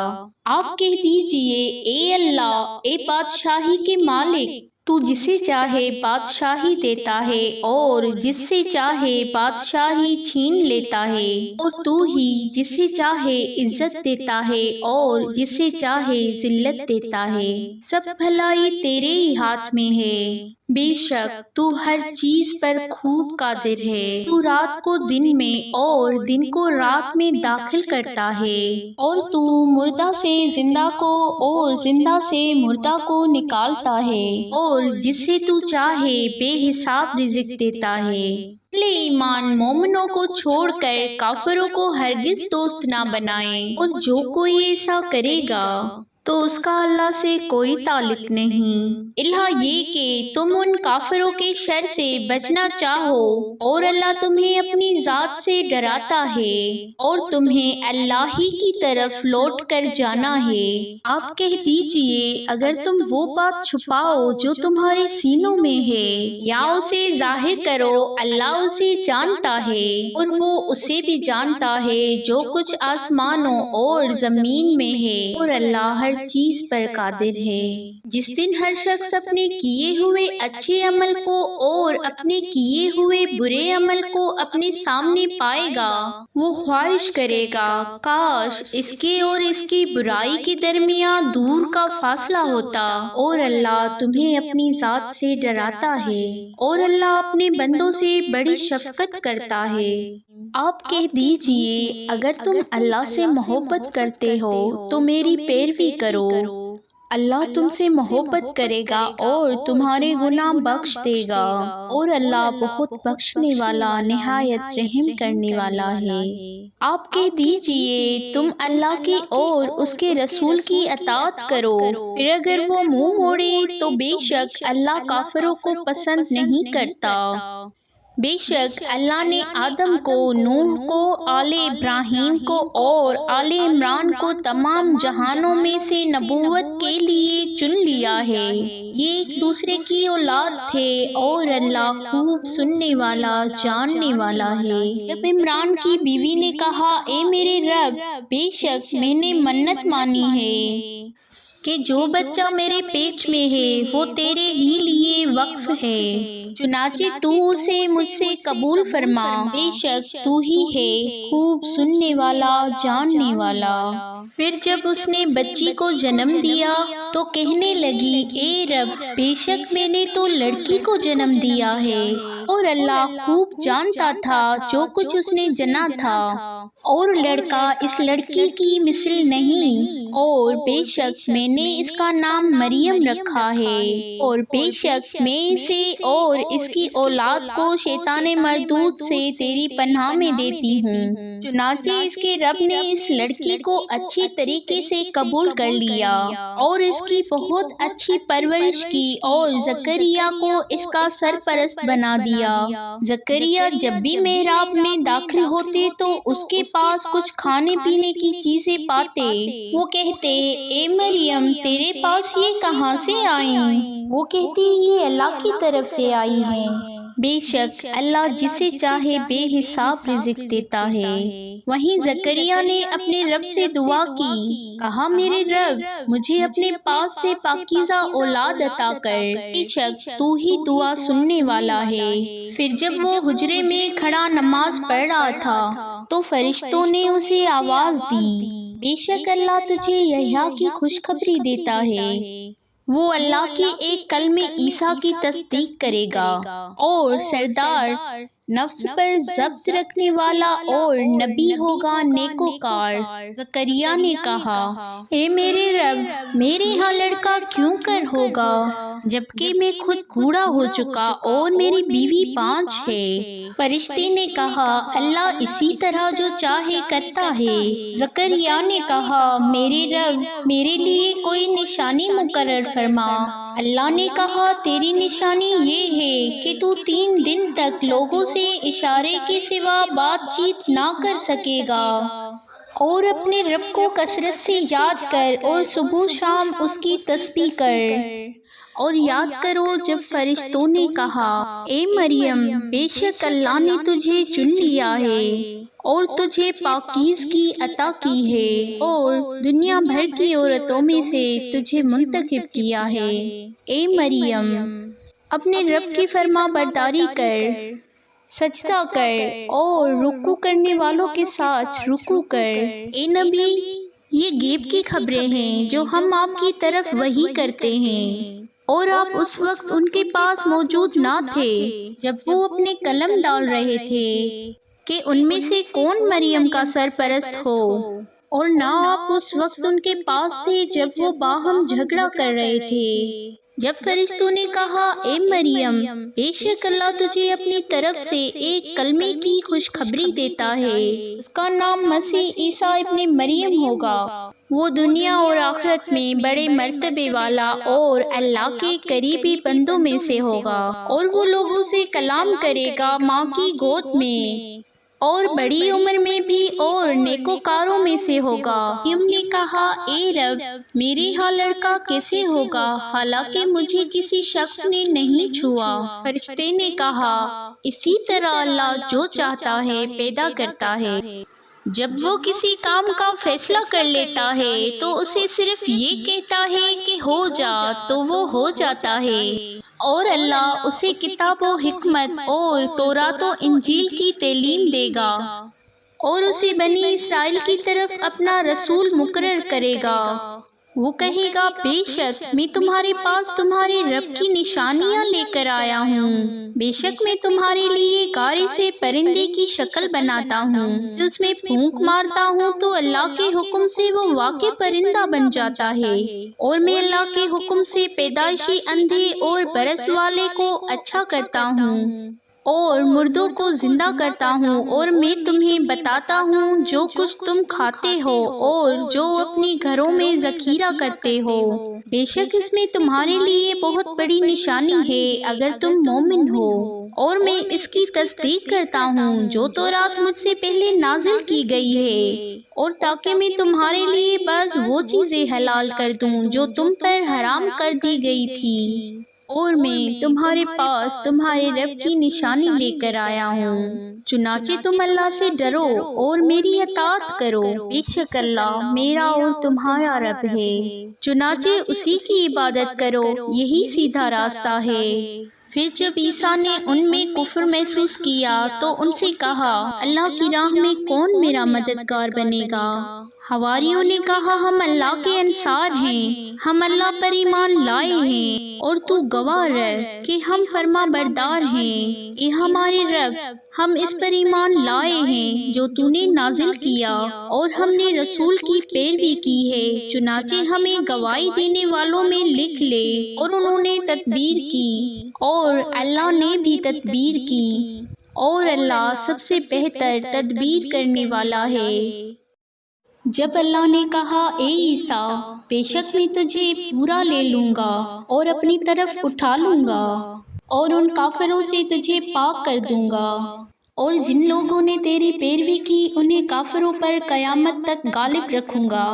آپ کہہ دیجئے اے اللہ، اے بادشاہی کے مالک، تو جسے چاہے بادشاہی دیتا ہے اور جس سے چاہے بادشاہی چھین لیتا ہے، اور تو ہی جس سے چاہے عزت دیتا ہے اور جس سے چاہے ذلت دیتا ہے، سب بھلائی تیرے ہی ہاتھ میں ہے۔ بے شک تو ہر چیز پر خوب قادر ہے۔ تو رات کو دن میں اور دن کو رات میں داخل کرتا ہے، اور تو مردہ سے زندہ کو اور زندہ سے مردہ کو نکالتا ہے، اور جس سے تو چاہے بے حساب رزق دیتا ہے۔ اہل ایمان مومنوں کو چھوڑ کر کافروں کو ہرگز دوست نہ بنائیں، اور جو کوئی ایسا کرے گا تو اس کا اللہ سے کوئی تعلق نہیں، الا یہ کہ تم ان کافروں کے شر سے بچنا چاہو، اور اللہ تمہیں اپنی ذات سے ڈراتا ہے، اور تمہیں اللہ ہی کی طرف لوٹ کر جانا ہے۔ آپ کہہ دیجئے اگر تم وہ بات چھپاؤ جو تمہارے سینوں میں ہے یا اسے ظاہر کرو، اللہ اسے جانتا ہے، اور وہ اسے بھی جانتا ہے جو کچھ آسمانوں اور زمین میں ہے، اور اللہ ہر چیز پر قادر ہے۔ جس دن ہر شخص اپنے کیے ہوئے اچھے عمل کو اور اپنے کیے ہوئے برے عمل کو اپنے سامنے پائے گا، وہ خواہش کرے گا کاش اس کے اور اس کی برائی کے درمیان دور کا فاصلہ ہوتا، اور اللہ تمہیں اپنی ذات سے ڈراتا ہے، اور اللہ اپنے بندوں سے بڑی شفقت کرتا ہے۔ آپ کہہ دیجئے اگر تم اللہ سے محبت کرتے ہو تو میری پیروی کرو، اللہ تم سے محبت کرے گا اور تمہارے گناہ بخش دے گا، اور اللہ بہت بخشنے والا نہایت رحم کرنے والا ہے۔ آپ کہہ دیجئے تم اللہ کی اور اس کے رسول کی اطاعت کرو، پھر اگر وہ منہ موڑے تو بے شک اللہ کافروں کو پسند نہیں کرتا۔ بے شک اللہ نے آدم کو، نوح کو، آل ابراہیم کو اور آل عمران کو تمام جہانوں میں سے نبوت کے لیے چن لیا ہے۔ یہ ایک دوسرے کی اولاد تھے، اور اللہ خوب سننے والا جاننے والا ہے۔ جب عمران کی بیوی نے کہا اے میرے رب، بے شک میں نے منت مانی ہے کہ جو بچہ میرے پیٹ میں ہے وہ تیرے ہی لیے وقف ہے، چنانچہ تو اسے مجھ سے قبول فرما، بے شک تو ہی ہے خوب سننے والا جاننے والا۔ پھر جب اس نے بچی کو جنم دیا تو کہنے لگی اے رب، بے شک میں نے تو لڑکی کو جنم دیا ہے، اور اللہ خوب جانتا تھا جو کچھ اس نے جنا تھا۔ اور لڑکا اس لڑکی کی مثل نہیں، اور بے شک میں نے اس کا نام مریم رکھا ہے، اور بے شک میں اسے اور اس کی اولاد کو شیطان مردود سے تیری پناہ میں دیتی ہوں۔ چنانچہ اس کے رب نے اس لڑکی کو اچھی طریقے سے قبول کر لیا اور اس کی بہت اچھی پرورش کی، اور زکریا کو اس کا سرپرست بنا دیا۔ زکریا جب بھی محراب میں داخل ہوتے تو اس کے پاس کچھ کھانے پینے کی چیزیں پاتے۔ وہ کہتے، اے مریم، تیرے پاس یہ کہاں سے آئیں؟ وہ کہتی، یہ اللہ کی طرف سے آئی ہیں۔ بے شک اللہ جسے چاہے بے حساب رزق دیتا ہے۔ وہیں زکریا نے اپنے رب سے دعا کی، کہا، میرے رب، مجھے اپنے پاس سے پاکیزہ اولاد عطا کر، بے شک تو ہی دعا سننے والا ہے۔ پھر جب وہ حجرے میں کھڑا نماز پڑھ رہا تھا تو فرشتوں نے اسے آواز دی، بے شک اللہ تجھے یحییٰ کی خوشخبری دیتا ہے، وہ اللہ کے ایک کلمے عیسیٰ کی تصدیق کرے گا، اور سردار نفس پر ضبط رکھنے والا اور نبی ہوگا نیکوکار۔ زکریا نے کہا، اے میرے رب، میرے ہاں لڑکا کیوں کر ہوگا، جبکہ میں خود بوڑھا ہو چکا اور میری بیوی 5 ہے۔ فرشتے نے کہا، اللہ اسی طرح جو چاہے کرتا ہے۔ زکریا نے کہا، میرے رب، میرے لیے کوئی نشانی مقرر فرما۔ اللہ نے کہا، تیری نشانی یہ ہے کہ تو 3 دن تک لوگوں سے اشارے کے سوا بات چیت نہ کر سکے گا، اور اپنے رب کو کثرت سے یاد کر اور صبح شام اس کی تسبیح کر۔ اور یاد کرو جب فرشتوں نے کہا، اے مریم، بے شک اللہ نے تجھے چن لیا ہے اور تجھے پاکیزگی عطا کی ہے، اور دنیا بھر کی عورتوں میں سے تجھے منتخب کیا ہے۔ اے مریم، اپنے رب کی فرما برداری کر، سجدہ کر اور رکوع کرنے والوں کے ساتھ رکوع کر۔ اے نبی، یہ غیب کی خبریں ہیں جو ہم آپ کی طرف وحی کرتے ہیں، اور آپ اس وقت ان کے پاس موجود نہ تھے جب وہ اپنے قلم ڈال رہے تھے کہ ان میں سے کون مریم کا سرپرست ہو، اور نہ آپ اس وقت ان کے پاس تھے جب وہ باہم جھگڑا کر رہے تھے۔ جب فرشتوں نے کہا، اے مریم، بے شک اللہ تجھے اپنی طرف سے ایک کلمے کی خوشخبری دیتا ہے، اس کا نام مسیح عیسیٰ ابن مریم ہوگا، وہ دنیا اور آخرت میں بڑے مرتبے والا اور اللہ کے قریبی بندوں میں سے ہوگا، اور وہ لوگوں سے کلام کرے گا ماں کی گود میں، اور بڑی عمر میں بھی اور نیکوکاروں میں سے ہوگا۔ مریم نے کہا، اے رب، میرے ہاں لڑکا کیسے ہوگا، حالانکہ مجھے کسی شخص نے نہیں چھوا۔ فرشتے نے کہا، اسی طرح اللہ جو چاہتا ہے پیدا کرتا ہے، جب وہ کسی کام کا فیصلہ کر لیتا ہے تو اسے صرف یہ کہتا ہے کہ ہو جا تو وہ ہو جاتا ہے، اور اللہ اسے کتاب و حکمت اور تورات و انجیل کی تعلیم دے گا، اور اسے بنی اسرائیل کی طرف اپنا رسول مقرر کرے گا۔ وہ کہے گا، بے شک میں تمہارے پاس تمہارے رب کی نشانیاں لے کر آیا ہوں، بے شک میں تمہارے لیے گارے سے پرندے کی شکل بناتا ہوں، اس میں پھونک مارتا ہوں تو اللہ کے حکم سے وہ واقع پرندہ بن جاتا ہے، اور میں اللہ کے حکم سے پیدائشی اندھے اور برس والے کو اچھا کرتا ہوں، اور مردوں کو زندہ کرتا ہوں، اور میں تمہیں بتاتا ہوں جو کچھ تم کھاتے ہو اور جو اپنی گھروں میں ذخیرہ کرتے ہو، بے شک اس میں تمہارے لیے بہت بڑی نشانی ہے اگر تم مومن ہو، اور میں اس کی تصدیق کرتا ہوں جو تورات مجھ سے پہلے نازل کی گئی ہے، اور تاکہ میں تمہارے لیے بعض وہ چیزیں حلال کر دوں جو تم پر حرام کر دی گئی تھی، اور میں تمہارے پاس تمہارے رب کی نشانی لے کر آیا ہوں، چنانچہ تم اللہ سے ڈرو اور میری اطاعت کرو، بے شک اللہ میرا اور تمہارا رب ہے، چنانچہ اسی کی عبادت کرو، یہی سیدھا راستہ ہے۔ پھر جب عیسیٰ نے ان میں کفر محسوس کیا تو ان سے کہا، اللہ کی راہ میں کون میرا مددگار بنے گا؟ حواریوں نے کہا، ہم اللہ کے انصار ہیں، ہم اللہ پر ایمان لائے ہیں اور تو گواہ رہ کہ ہم فرما بردار ہیں۔ اے ہمارے رب، ہم اس پر ایمان لائے ہیں جو تو نے نازل کیا اور ہم نے رسول کی پیروی کی ہے، چنانچہ ہمیں گواہی دینے والوں میں لکھ لے۔ اور انہوں نے تدبیر کی اور اللہ نے بھی تدبیر کی، اور اللہ سب سے بہتر تدبیر کرنے والا ہے۔ جب اللہ نے کہا، اے عیسیٰ، بے شک میں تجھے پورا لے لوں گا اور اپنی طرف اٹھا لوں گا اور ان کافروں سے تجھے پاک کر دوں گا، اور جن لوگوں نے تیری پیروی کی انہیں کافروں پر قیامت تک غالب رکھوں گا،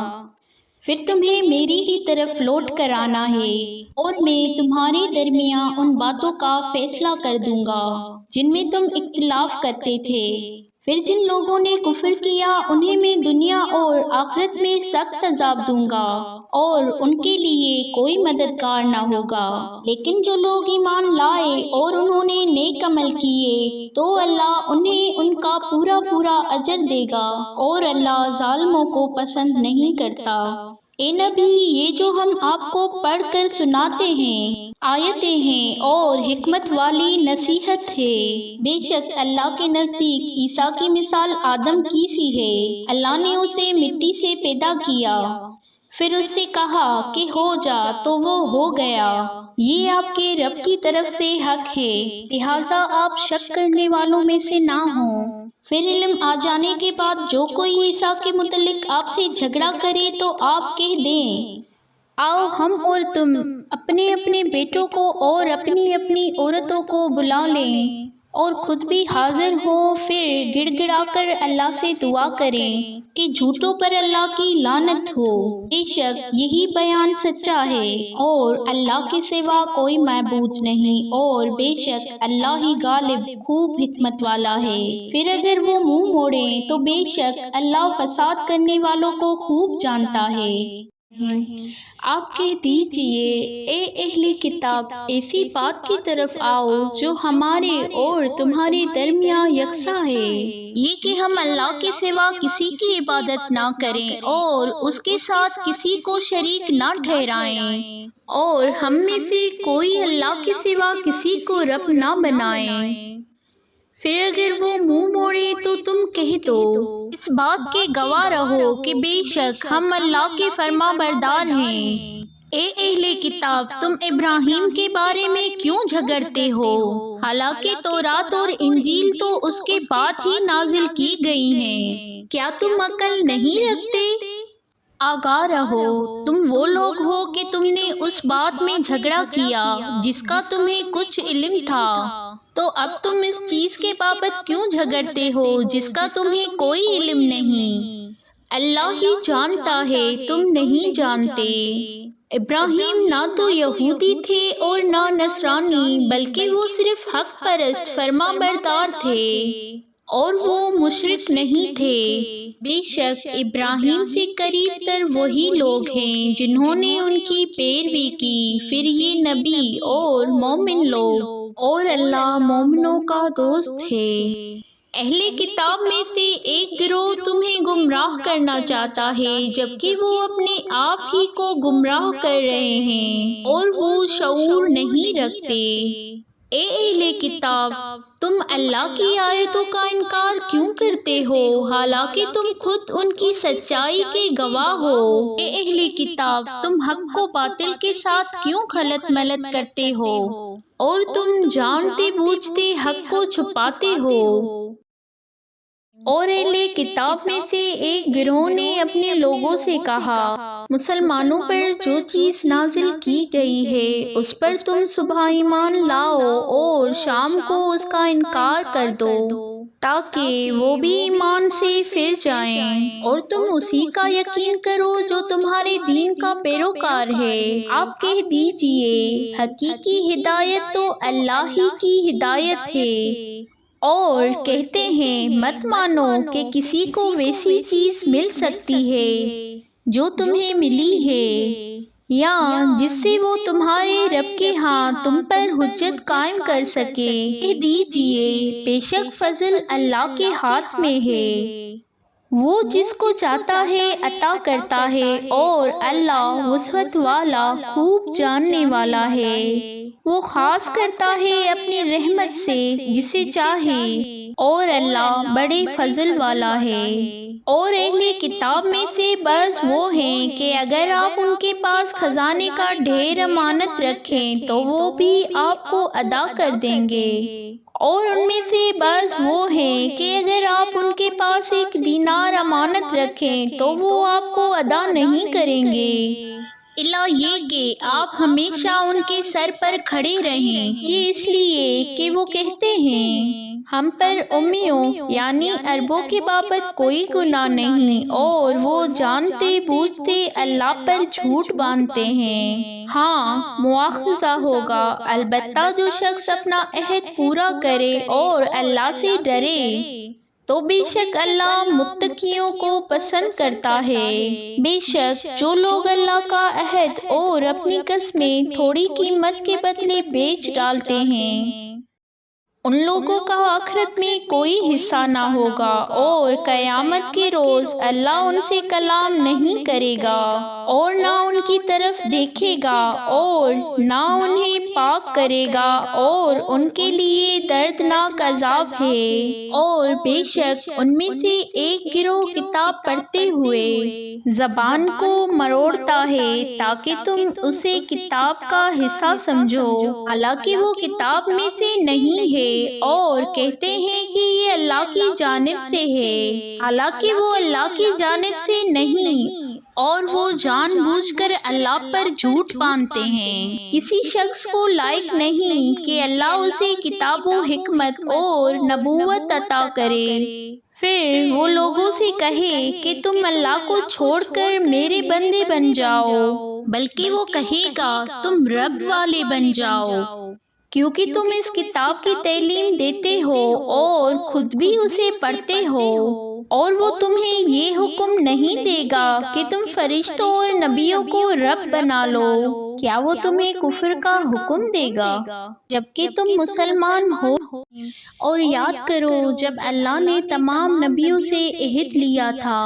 پھر تمہیں میری ہی طرف لوٹ کر آنا ہے اور میں تمہارے درمیان ان باتوں کا فیصلہ کر دوں گا جن میں تم اختلاف کرتے تھے۔ پھر جن لوگوں نے کفر کیا انہیں میں دنیا اور آخرت میں سخت عذاب دوں گا اور ان کے لیے کوئی مددگار نہ ہوگا، لیکن جو لوگ ایمان لائے اور انہوں نے نیک عمل کیے تو اللہ انہیں ان کا پورا پورا اجر دے گا، اور اللہ ظالموں کو پسند نہیں کرتا۔ اے نبی، یہ جو ہم آپ کو پڑھ کر سناتے ہیں آیتیں ہیں اور حکمت والی نصیحت ہے۔ بے شک اللہ کے نزدیک عیسیٰ کی مثال آدم کی سی ہے۔ اللہ نے اسے مٹی سے پیدا کیا، پھر اس سے کہا کہ ہو جا تو وہ ہو گیا۔ یہ آپ کے رب کی طرف سے حق ہے، لہٰذا آپ شک کرنے والوں میں سے نہ ہوں۔ پھر علم آ جانے کے بعد جو کوئی عیسیٰ کے متعلق آپ سے جھگڑا کرے تو آپ کہہ دیں، آؤ ہم اور تم اپنے اپنے بیٹوں کو اور اپنی اپنی عورتوں کو بلا لیں اور خود بھی حاضر ہوں، پھر گڑ گڑا کر اللہ سے دعا کریں کہ جھوٹوں پر اللہ کی لعنت ہو۔ بے شک یہی بیان سچا ہے اور اللہ کے سوا کوئی معبود نہیں، اور بے شک اللہ ہی غالب خوب حکمت والا ہے۔ پھر اگر وہ منہ موڑیں تو بے شک اللہ فساد کرنے والوں کو خوب جانتا ہے۔ آپ کہہ دیجئے، اے اہل کتاب، ایسی بات کی طرف آؤ جو ہمارے اور تمہارے درمیان یکساں ہے، یہ کہ ہم اللہ کے سوا کسی کی عبادت نہ کریں اور اس کے ساتھ کسی کو شریک نہ ٹھہرائیں، اور ہم میں سے کوئی اللہ کے سوا کسی کو رب نہ بنائے۔ پھر اگر وہ منہ موڑے تو تم کہہ دو، اس بات کے گواہ رہو کہ بے شک ہم اللہ کے فرما بردار ہیں۔ اے اہل کتاب، تم ابراہیم کے بارے میں کیوں جھگڑتے ہو؟ حالانکہ تورات اور انجیل تو اس کے بعد ہی نازل کی گئی ہیں، کیا تم عقل نہیں رکھتے؟ آگاہ رہو، تم وہ لوگ ہو کہ تم نے اس بات میں جھگڑا کیا جس کا تمہیں کچھ علم تھا، تو اب تم اس چیز کے بابت کیوں جھگڑتے ہو جس کا تمہیں کوئی علم نہیں؟ اللہ ہی جانتا ہے، تم نہیں جانتے۔ ابراہیم نہ تو یہودی تھے اور نہ نصرانی، بلکہ وہ صرف حق پرست فرما بردار تھے، اور وہ مشرک نہیں تھے۔ بے شک ابراہیم سے قریب تر وہی لوگ ہیں جنہوں نے ان کی پیروی کی، پھر یہ نبی اور مومن لوگ، اور اللہ مومنوں کا دوست ہے۔ اہل کتاب میں سے ایک گروہ تمہیں گمراہ کرنا چاہتا ہے جبکہ وہ اپنے آپ ہی کو گمراہ کر رہے ہیں اور وہ شعور نہیں رکھتے۔ اے اہل کتاب، تم اللہ کی آیتوں کا انکار کیوں کرتے ہو حالانکہ تم خود ان کی سچائی کے گواہ ہو؟ اے اہل کتاب، تم حق کو باطل کے ساتھ کیوں خلط ملط کرتے ہو اور تم جانتے بوجھتے حق کو چھپاتے ہو؟ اور اہل کتاب میں سے ایک گروہ نے اپنے لوگوں سے کہا، مسلمانوں پر جو چیز نازل کی گئی ہے اس پر تم صبح ایمان لاؤ اور شام کو اس کا انکار کر دو تاکہ وہ بھی ایمان سے پھر جائیں، اور تم اسی کا یقین کرو جو تمہارے دین کا پیروکار ہے۔ آپ کہہ دیجئے، حقیقی ہدایت تو اللہ ہی کی ہدایت ہے، اور کہتے ہیں مت مانو کہ کسی کو ویسی چیز مل سکتی ہے جو تمہیں ملی ہے، یا جس سے وہ تمہارے رب کے ہاں تم پر حجت قائم کر سکے۔ کہہ دیجئے بے شک فضل اللہ کے ہاتھ میں ہے، وہ جس کو چاہتا ہے عطا کرتا ہے، اور اللہ وسعت والا خوب جاننے والا ہے۔ وہ خاص کرتا ہے اپنی رحمت سے جسے چاہے، اور اللہ بڑے فضل والا ہے۔ اور اہل کتاب میں سے بعض وہ ہیں کہ اگر آپ ان کے پاس خزانے کا ڈھیر امانت رکھیں تو وہ بھی آپ کو ادا کر دیں گے، اور ان میں سے بعض وہ ہیں کہ اگر آپ ان کے پاس 1 دینار امانت رکھیں تو وہ آپ کو ادا نہیں کریں گے، الا یہ کہ آپ ہمیشہ ان کے سر پر کھڑے رہیں۔ یہ اس لیے کہ وہ کہتے ہیں ہم پر امیوں یعنی عربوں کے بابت کوئی گناہ نہیں، اور وہ جانتے بوجھتے اللہ پر جھوٹ باندھتے ہیں۔ ہاں مواخذہ ہوگا، البتہ جو شخص اپنا عہد پورا کرے اور اللہ سے ڈرے تو بے شک اللہ متقیوں کو پسند کرتا ہے۔ بے شک جو لوگ اللہ کا عہد اور اپنی قسمیں تھوڑی قیمت کے بدلے بیچ ڈالتے ہیں، ان لوگوں کا آخرت میں کوئی حصہ نہ ہوگا، اور قیامت کے روز اللہ ان سے کلام نہیں کرے گا، اور نہ ان کی طرف دیکھے گا، اور نہ انہیں پاک کرے گا، اور ان کے لیے دردناک عذاب ہے۔ اور بے شک ان میں سے ایک گروہ کتاب پڑھتے ہوئے زبان کو مروڑتا ہے تاکہ تم اسے کتاب کا حصہ سمجھو، حالانکہ وہ کتاب میں سے نہیں ہے، اور کہتے ہیں کہ یہ اللہ کی جانب سے ہے، حالانکہ وہ اللہ کی جانب سے نہیں، اور وہ جان بوجھ کر اللہ پر جھوٹ باندھتے ہیں۔ کسی شخص کو لائق نہیں کہ اللہ اسے کتاب و حکمت اور نبوت عطا کرے، پھر وہ لوگوں سے کہے کہ تم اللہ کو چھوڑ کر میرے بندے بن جاؤ، بلکہ وہ کہے گا تم رب والے بن جاؤ، کیونکہ تم اس کتاب کی تعلیم دیتے ہو اور خود بھی اسے پڑھتے ہو، اور وہ تمہیں یہ حکم نہیں دے گا کہ تم فرشتوں اور نبیوں کو رب بنا لو، کیا وہ تمہیں کفر کا حکم دے گا جبکہ تم مسلمان ہو؟ اور یاد کرو جب اللہ نے تمام نبیوں سے عہد لیا تھا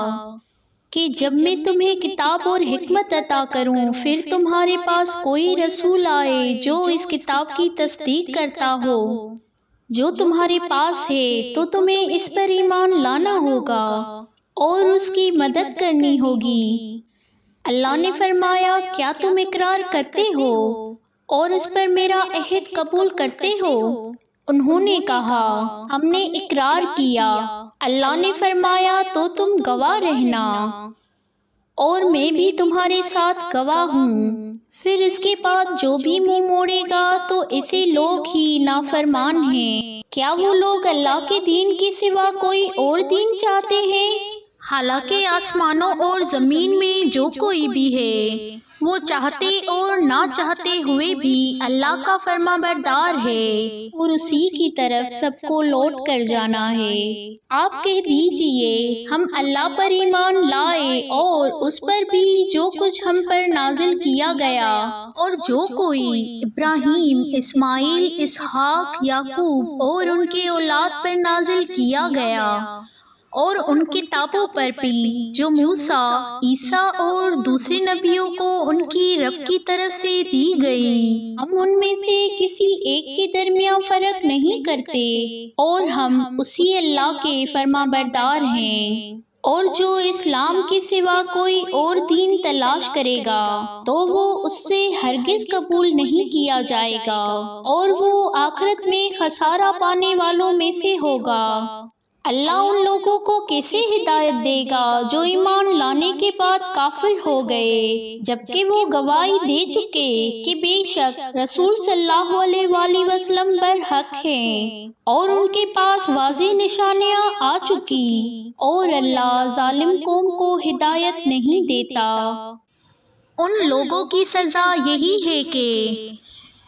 کہ جب میں تمہیں کتاب اور حکمت عطا کروں پھر تمہارے پاس کوئی رسول آئے جو اس کتاب کی تصدیق کرتا ہو جو تمہارے پاس ہے تو تمہیں اس پر ایمان لانا ہوگا اور اس کی مدد کرنی ہوگی۔ اللہ نے فرمایا کیا تم اقرار کرتے ہو اور اس پر میرا عہد قبول کرتے ہو؟ انہوں نے کہا ہم نے اقرار کیا۔ اللہ نے فرمایا تو تم گواہ رہنا اور میں بھی تمہارے ساتھ گواہ ہوں، پھر اس کے بعد جو بھی منہ موڑے گا تو ایسے لوگ ہی نافرمان ہیں۔ کیا وہ لوگ اللہ کے دین کے سوا کوئی اور دین چاہتے ہیں؟ حالانکہ آسمانوں اور زمین میں جو کوئی بھی ہے وہ چاہتے اور نہ چاہتے ہوئے بھی اللہ کا فرما بردار ہے اور اسی کی طرف سب کو لوٹ کر جانا ہے۔ آپ کہہ دیجئے ہم اللہ پر ایمان لائے اور اس پر بھی جو کچھ ہم پر نازل کیا گیا، اور جو کوئی ابراہیم، اسماعیل، اسحاق، یعقوب اور ان کے اولاد پر نازل کیا گیا، اور ان کتابوں پر بھی جو موسیٰ، عیسیٰ اور دوسرے نبیوں کو ان کی رب کی طرف سے دی گئی، ہم ان میں سے کسی ایک کے درمیان فرق نہیں کرتے اور ہم اسی اللہ کے فرما بردار ہیں۔ اور جو اسلام کے سوا کوئی اور دین تلاش کرے گا تو وہ اس سے ہرگز قبول نہیں کیا جائے گا اور وہ آخرت میں خسارہ پانے والوں میں سے ہوگا۔ اللہ ان لوگوں کو کیسے ہدایت دے گا جو ایمان لانے کے بعد کافر ہو گئے جبکہ وہ گواہی دے چکے کہ بے شک رسول صلی اللہ علیہ وآلہ وسلم برحق ہیں اور ان کے پاس واضح نشانیاں آ چکی، اور اللہ ظالم قوم کو ہدایت نہیں دیتا۔ ان لوگوں کی سزا یہی ہے کہ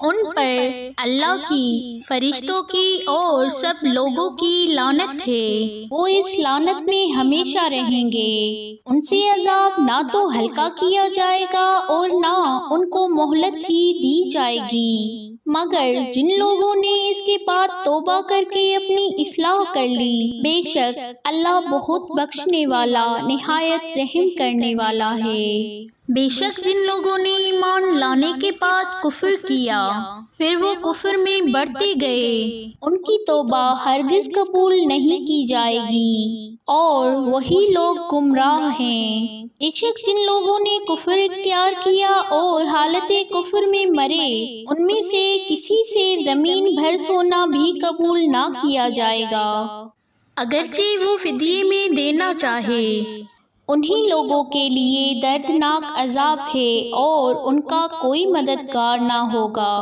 ان پر اللہ کی، فرشتوں کی اور سب لوگوں کی لعنت ہے، وہ اس لعنت میں ہمیشہ رہیں گے۔ ان سے عذاب نہ تو ہلکا کیا جائے گا اور نہ ان کو مہلت ہی دی جائے گی، مگر جن لوگوں نے اس کے بعد توبہ کر کے اپنی اصلاح کر لی، بے شک اللہ بہت بخشنے والا، نہایت رحم کرنے والا ہے۔ بے شک جن لوگوں نے ایمان لانے کے بعد کفر کیا، پھر وہ کفر میں بڑھتے گئے، ان کی توبہ ہرگز قبول نہیں کی جائے گی، اور وہی لوگ گمراہ ہیں۔ بے شک جن لوگوں نے کفر اختیار کیا اور حالت کفر میں مرے، ان میں سے کسی سے زمین بھر سونا بھی قبول نہ کیا جائے گا، اگرچہ وہ فدیے میں دینا چاہے۔ انہی لوگوں کے لیے دردناک عذاب ہے اور ان کا کوئی مددگار نہ ہوگا۔